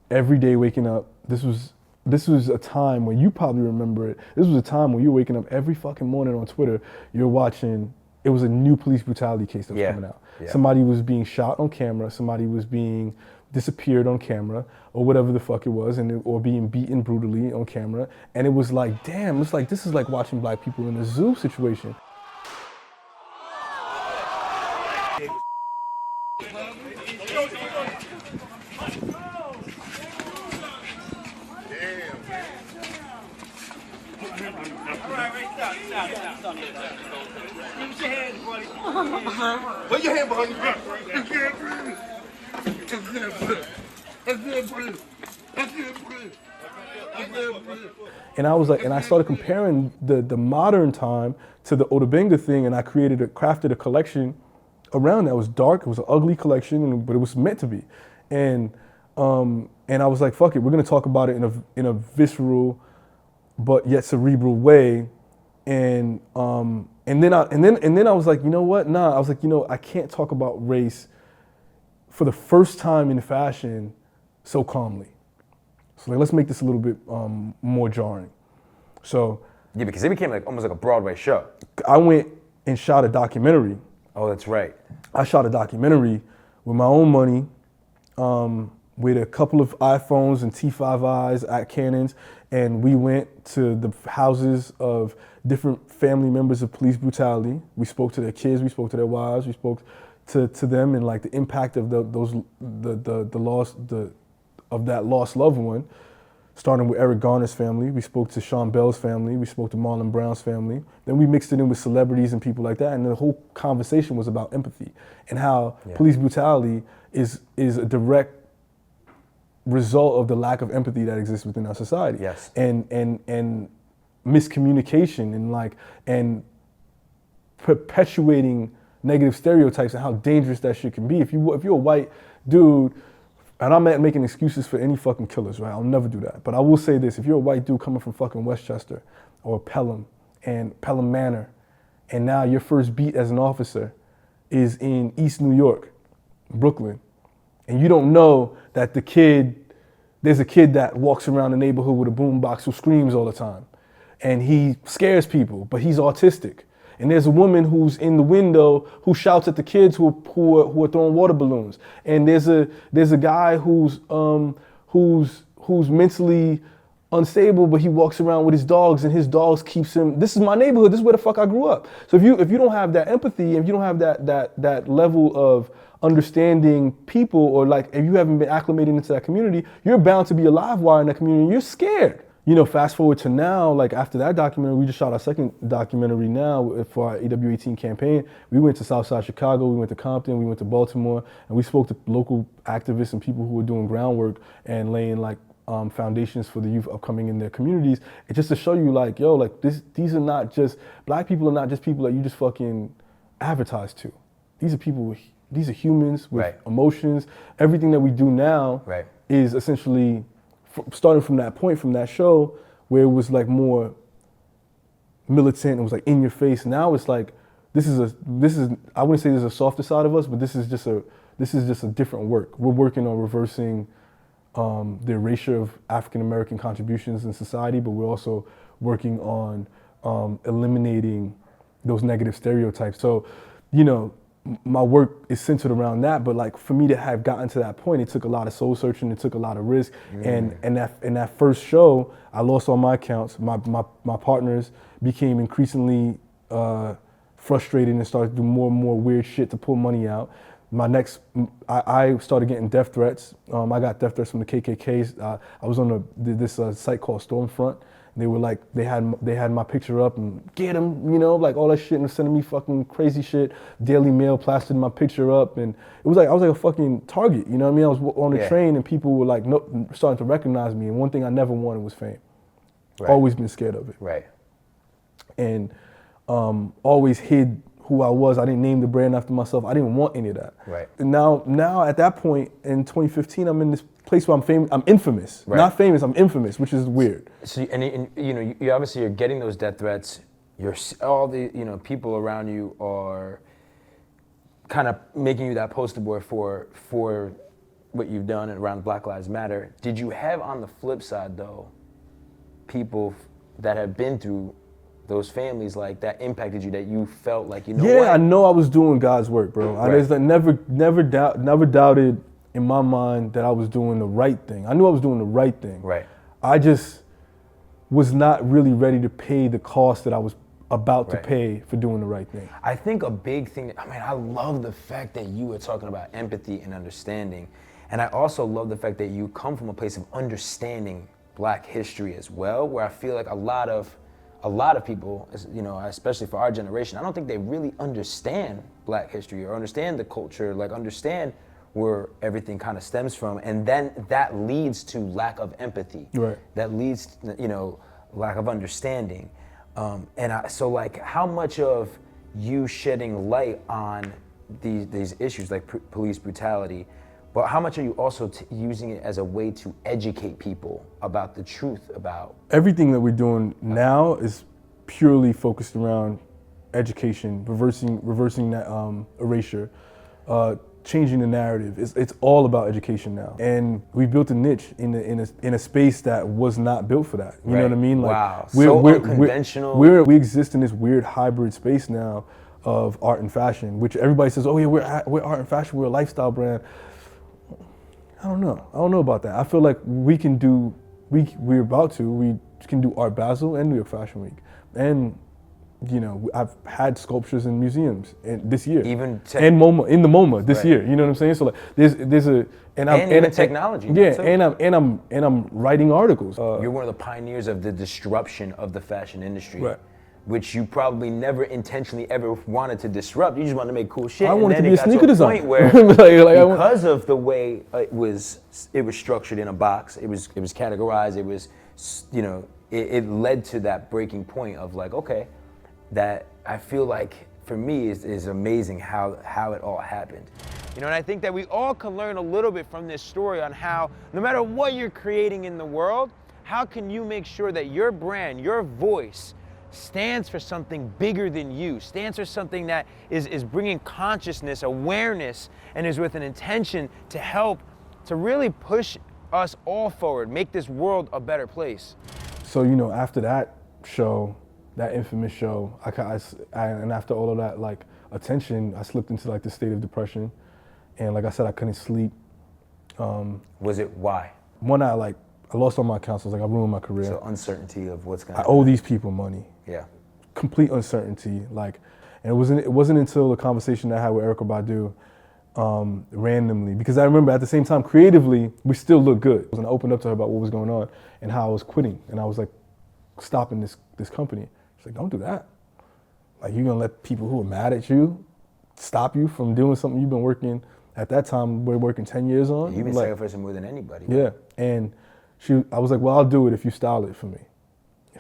every day waking up, this was a time when you probably remember it. This was a time when you're waking up every fucking morning on Twitter, you're watching, it was a new police brutality case that was coming out. Yeah. Somebody was being shot on camera, somebody was being disappeared on camera, or whatever the fuck it was, or being beaten brutally on camera. And it was like, damn, it's like, this is like watching black people in a zoo situation. Put your hand behind And I was like, and I started comparing the modern time to the Otabenga thing, and I crafted a collection around that. It was dark, it was an ugly collection, but it was meant to be. And I was like, fuck it, we're gonna talk about it in a visceral but yet cerebral way. And then I was like, you know what? Nah, I was like, I can't talk about race for the first time in fashion so calmly. So like, let's make this a little bit more jarring. So yeah, because it became like almost like a Broadway show. I went and shot a documentary. Oh, that's right. I shot a documentary with my own money, with a couple of iPhones and T5Is at Canons, and we went to the houses of different family members of police brutality. We spoke to their kids, we spoke to their wives, we spoke to them and like the impact of the loss of that lost loved one. Starting with Eric Garner's family, we spoke to Sean Bell's family, we spoke to Marlon Brown's family. Then we mixed it in with celebrities and people like that, and the whole conversation was about empathy and how police brutality is a direct result of the lack of empathy that exists within our society. Yes. And miscommunication and perpetuating negative stereotypes and how dangerous that shit can be. If you're a white dude, and I'm not making excuses for any fucking killers, right? I'll never do that. But I will say this, if you're a white dude coming from fucking Westchester or Pelham Manor, and now your first beat as an officer is in East New York, Brooklyn, and you don't know that there's a kid that walks around the neighborhood with a boombox who screams all the time, and he scares people, but he's autistic. And there's a woman who's in the window who shouts at the kids who are throwing water balloons. And there's a guy who's mentally unstable, but he walks around with his dogs, and his dogs keeps him. This is my neighborhood. This is where the fuck I grew up. So if you don't have that empathy, if you don't have that level of understanding people, or like if you haven't been acclimated into that community, you're bound to be a live wire in that community. You're scared. Fast forward to now, like after that documentary, we just shot our second documentary now for our AW18 campaign. We went to Southside Chicago, we went to Compton, we went to Baltimore, and we spoke to local activists and people who were doing groundwork and laying foundations for the youth upcoming in their communities. It's just to show you these are not just, black people are not just people that you just fucking advertise to. These are people, these are humans with emotions. Everything that we do now is essentially starting from that point, from that show, where it was like more militant, it was like in your face. Now it's like, this is I wouldn't say there's a softer side of us, but this is just a different work. We're working on reversing the erasure of African American contributions in society, but we're also working on eliminating those negative stereotypes. So, my work is centered around that, but like for me to have gotten to that point, it took a lot of soul searching, it took a lot of risk. And that first show, I lost all my accounts. My partners became increasingly frustrated and started to do more and more weird shit to pull money out. I started getting death threats. I got death threats from the KKK. I was on this site called Stormfront. They were like, they had my picture up and get him, like all that shit, and sending me fucking crazy shit. Daily Mail plastered my picture up, and it was like I was like a fucking target. You know what I mean? I was on the train, and people were like starting to recognize me. And one thing I never wanted was fame. Always been scared of it. And always hid who I was. I didn't name the brand after myself. I didn't want any of that. And now at that point in 2015, I'm in this place where I'm famous. I'm infamous. Not famous. I'm infamous, which is weird. So you obviously you're getting those death threats. All the people around you are kind of making you that poster boy for what you've done around Black Lives Matter. Did you have on the flip side though, people that have been through those families like that impacted you, that you felt like what? I know I was doing God's work, bro. I never doubted in my mind that I was doing the right thing. I knew I was doing the right thing. I just was not really ready to pay the cost that I was about to pay for doing the right thing. I think a big thing, I love the fact that you were talking about empathy and understanding. And I also love the fact that you come from a place of understanding Black history as well, where I feel like a lot of a lot of people, you know, especially for our generation, I don't think they really understand Black history or understand the culture, like understand where everything kind of stems from. And then that leads to lack of empathy. Right. That leads, you know, lack of understanding. So like, how much of you shedding light on these issues like police brutality, but how much are you also using it as a way to educate people about the truth about? Everything that we're doing now is purely focused around education, reversing that erasure, changing the narrative. It's all about education now, and we built a niche in a space that was not built for that. You know what I mean? Like, wow, so unconventional. We exist in this weird hybrid space now of art and fashion, which everybody says, oh yeah, we're art and fashion, we're a lifestyle brand. I don't know about that. I feel like we can do art Basel and New York Fashion Week, and you know, I've had sculptures in museums this year, even in the MoMA this year. You know what I'm saying? So like, there's a and technology. Yeah, and I'm writing articles. You're one of the pioneers of the disruption of the fashion industry, right, which you probably never intentionally ever wanted to disrupt. You just wanted to make cool shit. I wanted to be a sneaker point designer. Where because of the way it was structured in a box, it was categorized. It was, you know, it led to that breaking point of like, okay, that I feel like for me is amazing how it all happened. You know, and I think that we all can learn a little bit from this story on how no matter what you're creating in the world, how can you make sure that your brand, your voice, stands for something bigger than you, stands for something that is bringing consciousness, awareness, and is with an intention to help to really push us all forward, make this world a better place. So, you know, after that show, that infamous show, and after all of that like attention, I slipped into like this state of depression, and like I said, I couldn't sleep. Was it why? One, I lost all my accounts. I was like, I ruined my career. So uncertainty of what's gonna I owe these people money. Yeah. Complete uncertainty. Like, and it wasn't until the conversation I had with Erykah Badu, randomly, because I remember at the same time, creatively, we still looked good. And I opened up to her about what was going on and how I was quitting, and I was like, stopping this company. She's like, don't do that. Like, you're gonna let people who are mad at you stop you from doing something you've been working, at that time, we're working 10 years on. You've been sacrificing more than anybody. Yeah, and I was like, well, I'll do it if you style it for me.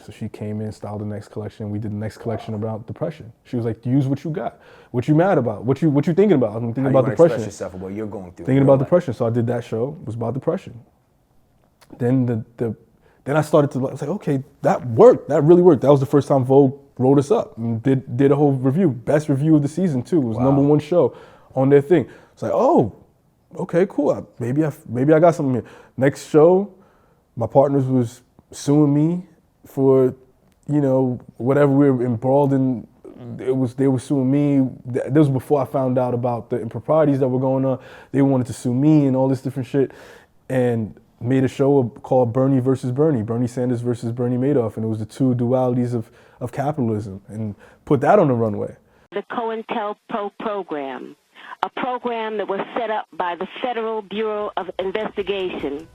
So she came in, styled the next collection. We did the next collection about depression. She was like, use what you got. What you mad about? What you thinking about? I'm thinking about depression. Express yourself about what you're going through. Thinking about depression. So I did that show. It was about depression. Then I started to, I was like, okay, that worked. That really worked. That was the first time Vogue wrote us up and did a whole review. Best review of the season too. It was #1 show on their thing. It's like, oh, okay, cool. Maybe I got something here. Next show, my partners was suing me for, you know, whatever we were embroiled in. They were suing me. This was before I found out about the improprieties that were going on. They wanted to sue me and all this different shit, and made a show called Bernie versus Bernie, Bernie Sanders versus Bernie Madoff, and it was the two dualities of capitalism, and put that on the runway. The COINTELPRO program, a program that was set up by the Federal Bureau of Investigation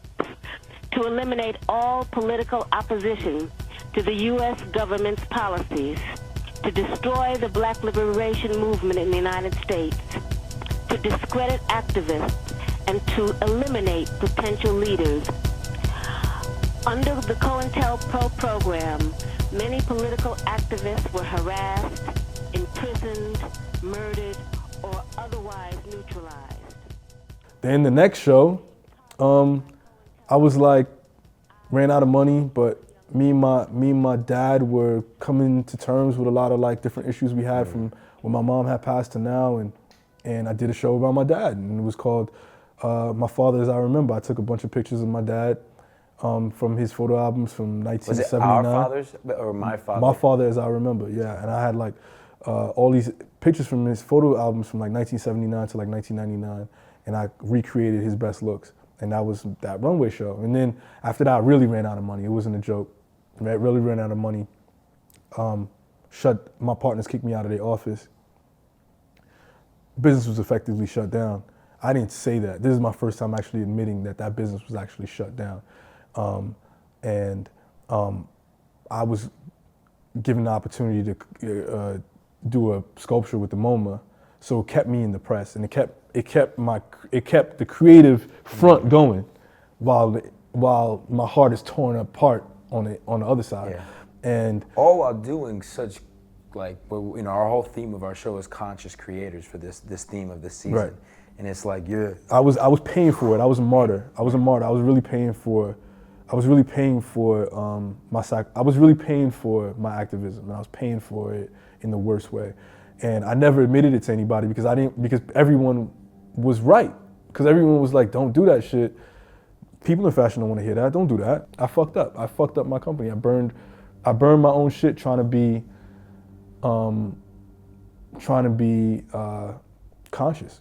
to eliminate all political opposition to the U.S. government's policies, to destroy the Black liberation movement in the United States, to discredit activists, and to eliminate potential leaders. Under the COINTELPRO program, many political activists were harassed, imprisoned, murdered, or otherwise neutralized. Then the next show, I was like, ran out of money, but me and my dad were coming to terms with a lot of like different issues we had from when my mom had passed to now, and I did a show about my dad, and it was called My Father As I Remember. I took a bunch of pictures of my dad from his photo albums from 1979. Was it Our Fathers or My Father? My Father As I Remember, yeah. And I had like all these pictures from his photo albums from like 1979 to like 1999, and I recreated his best looks. And that was that runway show. And then after that, I really ran out of money. It wasn't a joke. I really ran out of money. My partners kicked me out of their office. Business was effectively shut down. I didn't say that. This is my first time actually admitting that business was actually shut down. I was given the opportunity to do a sculpture with the MoMA, so it kept me in the press, and it kept the creative front going, while my heart is torn apart on the other side. Yeah. And all while doing such, like, well, you know, our whole theme of our show is conscious creators for this theme of this season. Right. And it's like I was paying for it. I was a martyr. I was really paying for my activism, and I was paying for it in the worst way. And I never admitted it to anybody because everyone was right. Because everyone was like, don't do that shit. People in fashion don't want to hear that. Don't do that. I fucked up. I fucked up my company. I burned my own shit trying to be conscious.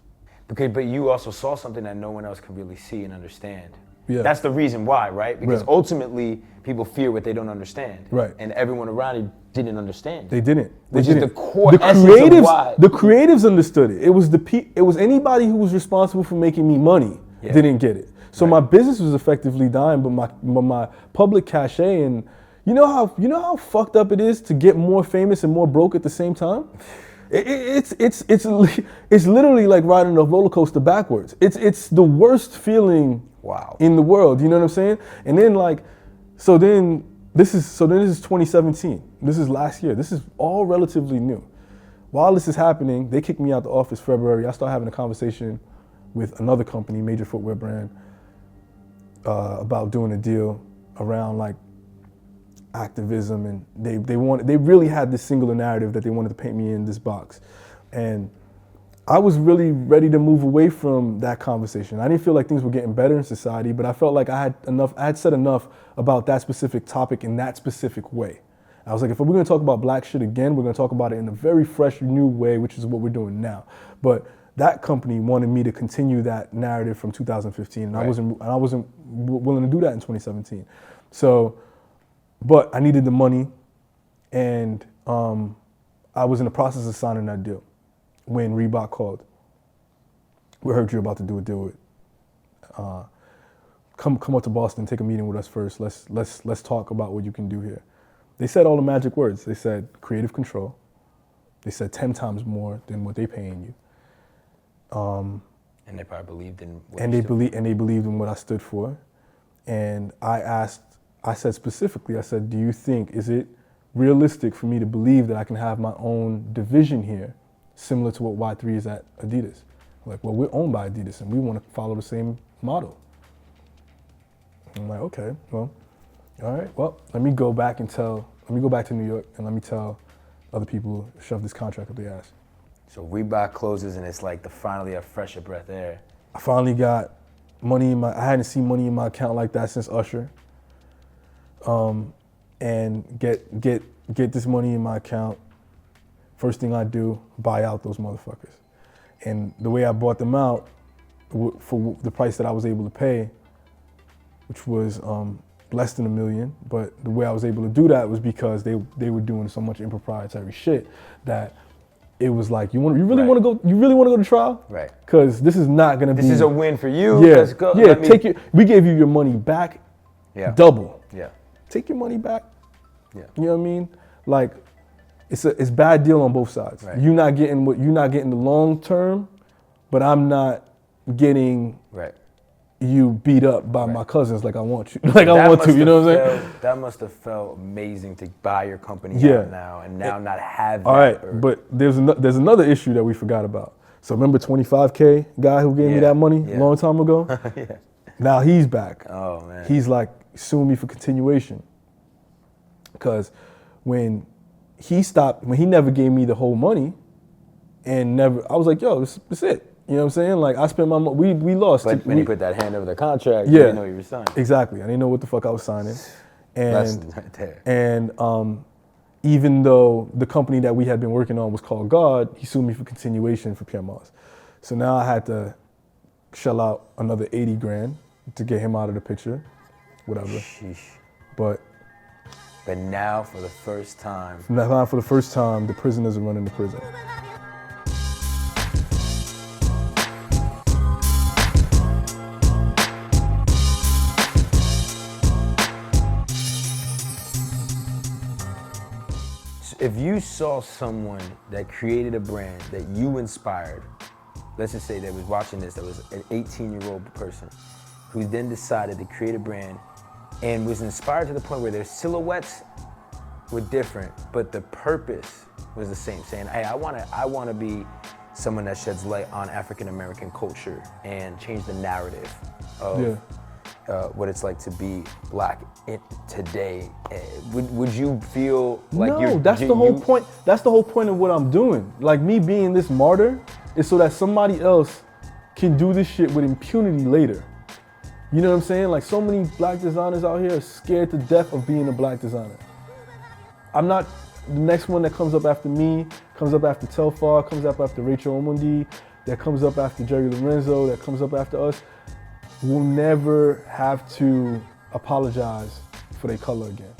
Okay, but you also saw something that no one else can really see and understand. Yeah. That's the reason why, right? Because Yeah. ultimately, people fear what they don't understand. Right. And everyone around you didn't understand. They didn't. Which is the core essence of why. The creatives understood it. It was anybody who was responsible for making me money didn't get it. So my business was effectively dying, but my public cachet, and you know how fucked up it is to get more famous and more broke at the same time? It's literally like riding a roller coaster backwards. It's the worst feeling in the world. You know what I'm saying? And then this is 2017. This is last year. This is all relatively new. While this is happening, they kicked me out the office February. I started having a conversation with another company, major footwear brand, about doing a deal around like activism, and they really had this singular narrative that they wanted to paint me in this box. And I was really ready to move away from that conversation. I didn't feel like things were getting better in society, but I felt like I had said enough about that specific topic in that specific way. I was like, if we're gonna talk about black shit again, we're gonna talk about it in a very fresh, new way, which is what we're doing now. But that company wanted me to continue that narrative from 2015, and I wasn't willing to do that in 2017. So, but I needed the money, and I was in the process of signing that deal when Reebok called. We heard you're about to do a deal with. Come up to Boston, take a meeting with us first. Let's talk about what you can do here. They said all the magic words. They said creative control. They said 10 times more than what they paying you. And they probably believed in what they believed in what I stood for. And I said specifically, do you think, is it realistic for me to believe that I can have my own division here, similar to what Y3 is at Adidas? Like, well, we're owned by Adidas and we want to follow the same model. I'm like, okay, well, all right, well, let me go back to New York and let me tell other people, shove this contract up their ass. So Reebok closes and it's like finally a fresher breath of air. I finally got money I hadn't seen money in my account like that since Usher. And get this money in my account. First thing I do, buy out those motherfuckers. And the way I bought them out, for the price that I was able to pay, which was less than $1 million, but the way I was able to do that was because they were doing so much improprietary shit that it was like, you really want to go to trial? Right. Because this is not going to be. This is a win for you. Yeah. Let's go. Yeah. We gave you your money back. Yeah. Double. Yeah. Take your money back. Yeah. You know what I mean? Like, it's bad deal on both sides. Right. You're not getting the long term, but I'm not getting you beat up by my cousins like I want you. Like I want to, you know what I'm saying? That must have felt amazing to buy your company out now and now not have that. All right, but there's another issue that we forgot about. So remember 25K guy who gave me that money a long time ago? Yeah. Now he's back. Oh man. He's like suing me for continuation. Because when he never gave me the whole money, and I was like, yo, this is it. You know what I'm saying? Like, I spent my money, we lost. But when he put that hand over the contract, you didn't know you were signing. Exactly. I didn't know what the fuck I was signing. Lesson right there. And even though the company that we had been working on was called God, he sued me for continuation for Pierre Mars. So now I had to shell out another 80 grand to get him out of the picture, whatever. Sheesh. But now for the first time. The prisoners are running the prison. If you saw someone that created a brand that you inspired, let's just say that was watching this, that was an 18-year-old person who then decided to create a brand and was inspired to the point where their silhouettes were different, but the purpose was the same, saying, hey, I wanna be someone that sheds light on African-American culture and change the narrative of what it's like to be black today. Would you feel like no, that's the whole point. That's the whole point of what I'm doing. Like me being this martyr is so that somebody else can do this shit with impunity later. You know what I'm saying? Like so many black designers out here are scared to death of being a black designer. I'm not the next one that comes up after me, comes up after Telfar, comes up after Rachel Omondi, that comes up after Jerry Lorenzo, that comes up after us, will never have to apologize for their color again.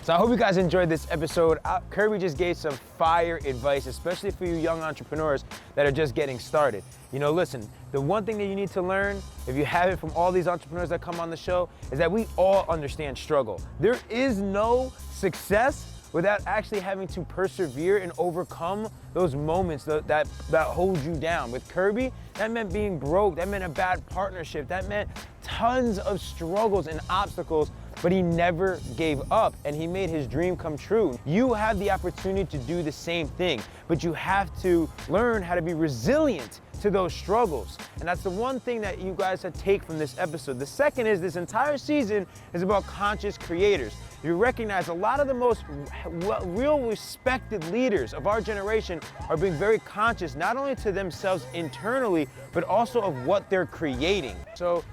So I hope you guys enjoyed this episode. Kerby just gave some fire advice, especially for you young entrepreneurs that are just getting started. You know, listen, the one thing that you need to learn, if you have it from all these entrepreneurs that come on the show, is that we all understand struggle. There is no success without actually having to persevere and overcome those moments that hold you down. With Kerby, that meant being broke, that meant a bad partnership, that meant tons of struggles and obstacles, but he never gave up and he made his dream come true. You have the opportunity to do the same thing, but you have to learn how to be resilient to those struggles. And that's the one thing that you guys have take from this episode. The second is this entire season is about conscious creators. You recognize a lot of the most real respected leaders of our generation are being very conscious, not only to themselves internally, but also of what they're creating. So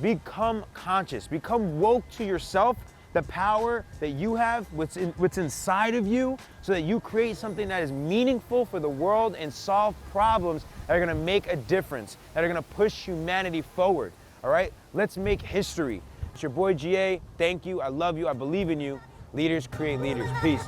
become conscious, become woke to yourself, the power that you have, what's inside of you, so that you create something that is meaningful for the world and solve problems that are gonna make a difference, that are gonna push humanity forward, all right? Let's make history. It's your boy GA, thank you, I love you, I believe in you. Leaders create leaders, peace.